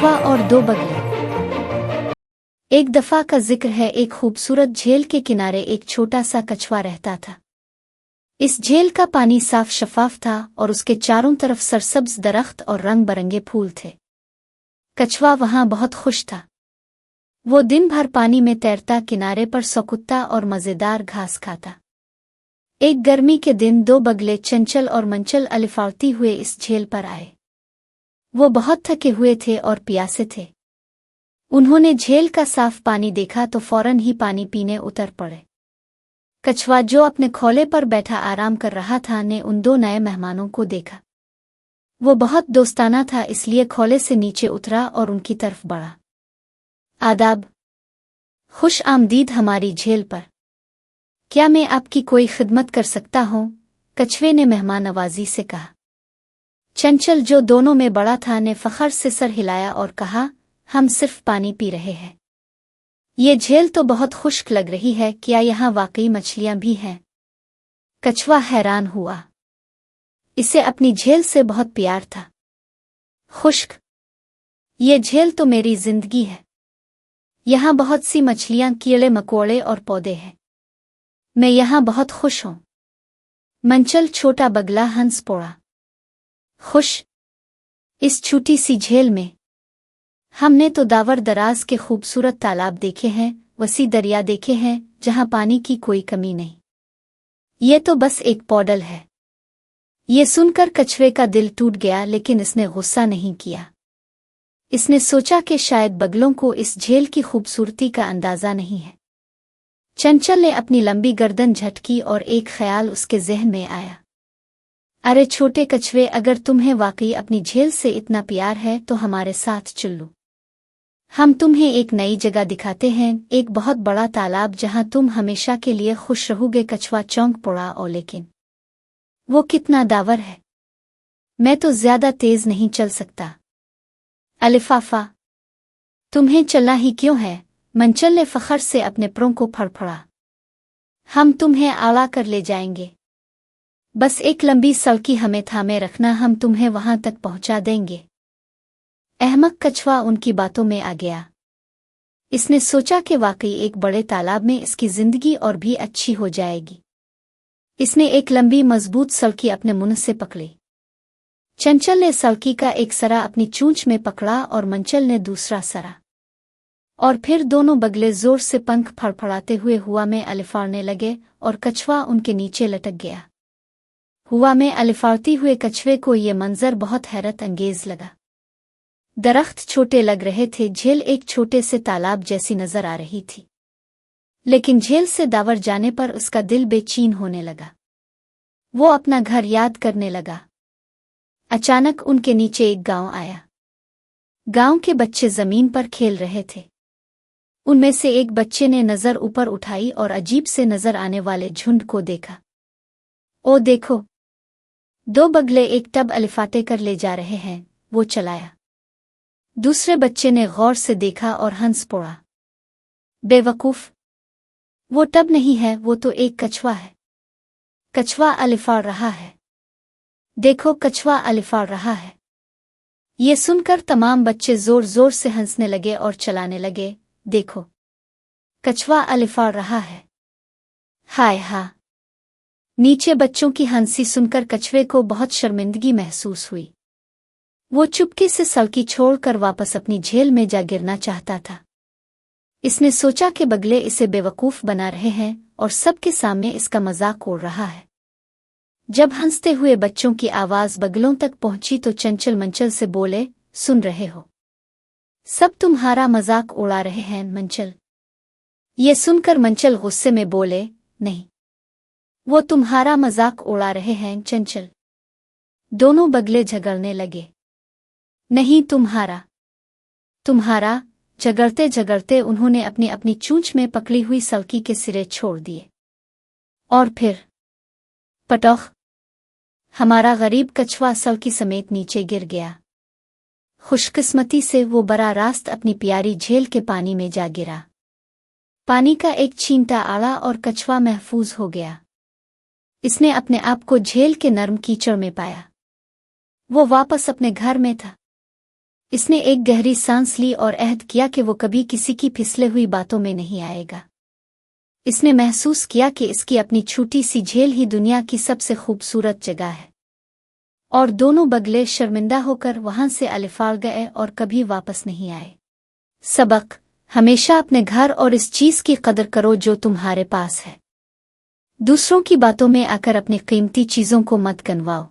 कछुआ और दो बगले। एक दफा का जिक्र है, एक खूबसूरत झील के किनारे एक छोटा सा कछुआ रहता था। इस झील का पानी साफ शफाफ था और उसके चारों तरफ सरसब्ज दरख्त और रंग बरंगे फूल थे। कछुआ वहां बहुत खुश था। वो दिन भर पानी में तैरता, किनारे पर सोकुत्ता और मजेदार घास खाता। एक गर्मी के दिन दो बगले चंचल और मंचल अलिफाड़ती हुए इस झील पर आए। वो बहुत थके हुए थे और प्यासे थे। उन्होंने झील का साफ पानी देखा तो फौरन ही पानी पीने उतर पड़े। कछुआ, जो अपने खोले पर बैठा आराम कर रहा था, ने उन दो नए मेहमानों को देखा। वो बहुत दोस्ताना था, इसलिए खोले से नीचे उतरा और उनकी तरफ बढ़ा। आदाब, खुश आमदीद हमारी झील पर। क्या मैं आपकी कोई खिदमत कर सकता हूँ? कछुए ने मेहमान नवाजी से कहा। चंचल, जो दोनों में बड़ा था, ने फखर से सर हिलाया और कहा, हम सिर्फ पानी पी रहे हैं। ये झील तो बहुत खुश्क लग रही है, क्या यहाँ वाकई मछलियाँ भी हैं? कछुआ हैरान हुआ। इसे अपनी झील से बहुत प्यार था। खुश्क? ये झील तो मेरी जिंदगी है। यहाँ बहुत सी मछलियाँ, कीड़े मकोड़े और पौधे हैं। मैं यहाँ बहुत खुश हूँ। मंचल, छोटा बगला, हंस पड़ा। खुश? इस छोटी सी झील में? हमने तो दावर दराज के खूबसूरत तालाब देखे हैं, वसी दरिया देखे हैं, जहां पानी की कोई कमी नहीं। ये तो बस एक पौडल है। ये सुनकर कछुए का दिल टूट गया, लेकिन इसने गुस्सा नहीं किया। इसने सोचा कि शायद बगलों को इस झील की खूबसूरती का अंदाजा नहीं है। चंचल ने अपनी लंबी गर्दन झटकी और एक ख्याल उसके ज़हन में आया। अरे छोटे कछुए, अगर तुम्हें वाकई अपनी झील से इतना प्यार है तो हमारे साथ चलो। हम तुम्हें एक नई जगह दिखाते हैं, एक बहुत बड़ा तालाब जहां तुम हमेशा के लिए खुश रहोगे। कछुआ चौंक पड़ा। और लेकिन वो कितना दावर है, मैं तो ज्यादा तेज नहीं चल सकता। अलिफाफा, तुम्हें चलना ही क्यों है? मंचल ने फखर से अपने परों को फड़फड़ा। हम तुम्हें आला कर ले जाएंगे। बस एक लंबी सड़की हमें थामे रखना, हम तुम्हें वहां तक पहुंचा देंगे। अहमक कछुआ उनकी बातों में आ गया। इसने सोचा कि वाकई एक बड़े तालाब में इसकी जिंदगी और भी अच्छी हो जाएगी। इसने एक लंबी मजबूत सड़की अपने मुंह से पकड़ी। चंचल ने सड़की का एक सरा अपनी चूंच में पकड़ा और मंचल ने दूसरा सरा, और फिर दोनों बगले जोर से पंख फड़फड़ाते हुए हवा में अलिफाड़ने लगे और कछुआ उनके नीचे लटक गया। हवा में अलिफाड़ती हुए कछुए को ये मंजर बहुत हैरत अंगेज लगा। दरख्त छोटे लग रहे थे, झील एक छोटे से तालाब जैसी नजर आ रही थी, लेकिन झील से दावर जाने पर उसका दिल बेचैन होने लगा। वो अपना घर याद करने लगा। अचानक उनके नीचे एक गांव आया। गांव के बच्चे जमीन पर खेल रहे थे। उनमें से एक बच्चे ने नजर ऊपर उठाई और अजीब से नजर आने वाले झुंड को देखा। ओ देखो, दो बगले एक टब अलिफाटे कर ले जा रहे हैं, वो चलाया। दूसरे बच्चे ने गौर से देखा और हंस पड़ा। बेवकूफ, वो टब नहीं है, वो तो एक कछुआ है। कछुआ अलिफाड़ रहा है। देखो, कछुआ अलिफाड़ रहा है। ये सुनकर तमाम बच्चे जोर जोर से हंसने लगे और चलाने लगे। देखो, कछुआ अलिफाड़ रहा है। हाय हा! नीचे बच्चों की हंसी सुनकर कछुए को बहुत शर्मिंदगी महसूस हुई। वो चुपके से सड़की छोड़कर वापस अपनी झील में जा गिरना चाहता था। इसने सोचा कि बगले इसे बेवकूफ बना रहे हैं और सबके सामने इसका मजाक उड़ रहा है। जब हंसते हुए बच्चों की आवाज बगलों तक पहुंची तो चंचल मंचल से बोले, सुन रहे हो? सब तुम्हारा मजाक उड़ा रहे हैं। मंचल, ये सुनकर मंचल गुस्से में बोले, नहीं, वो तुम्हारा मजाक उड़ा रहे हैं। चंचल, दोनों बगले झगड़ने लगे। नहीं, तुम्हारा। तुम्हारा। झगड़ते झगड़ते उन्होंने अपनी अपनी चूंच में पकड़ी हुई सड़की के सिरे छोड़ दिए। और फिर पटौख! हमारा गरीब कछुआ सड़की समेत नीचे गिर गया। खुशकिस्मती से वो बरा रास्त अपनी प्यारी झील के पानी में जा गिरा। पानी का एक छींटा आड़ा और कछुआ महफूज हो गया। इसने अपने आप को झील के नर्म कीचड़ में पाया। वो वापस अपने घर में था। اس نے ایک گہری سانس لی اور عہد کیا کہ وہ کبھی کسی کی پھسلے ہوئی باتوں میں نہیں آئے گا۔ اس نے محسوس کیا کہ اس کی اپنی چھوٹی سی جھیل ہی دنیا کی سب سے خوبصورت جگہ ہے، اور دونوں بگلے شرمندہ ہو کر وہاں سے الفاظ گئے اور کبھی واپس نہیں آئے۔ سبق: ہمیشہ اپنے گھر اور اس چیز کی قدر کرو جو تمہارے پاس ہے۔ دوسروں کی باتوں میں آ کر اپنی قیمتی چیزوں کو مت گنواؤ۔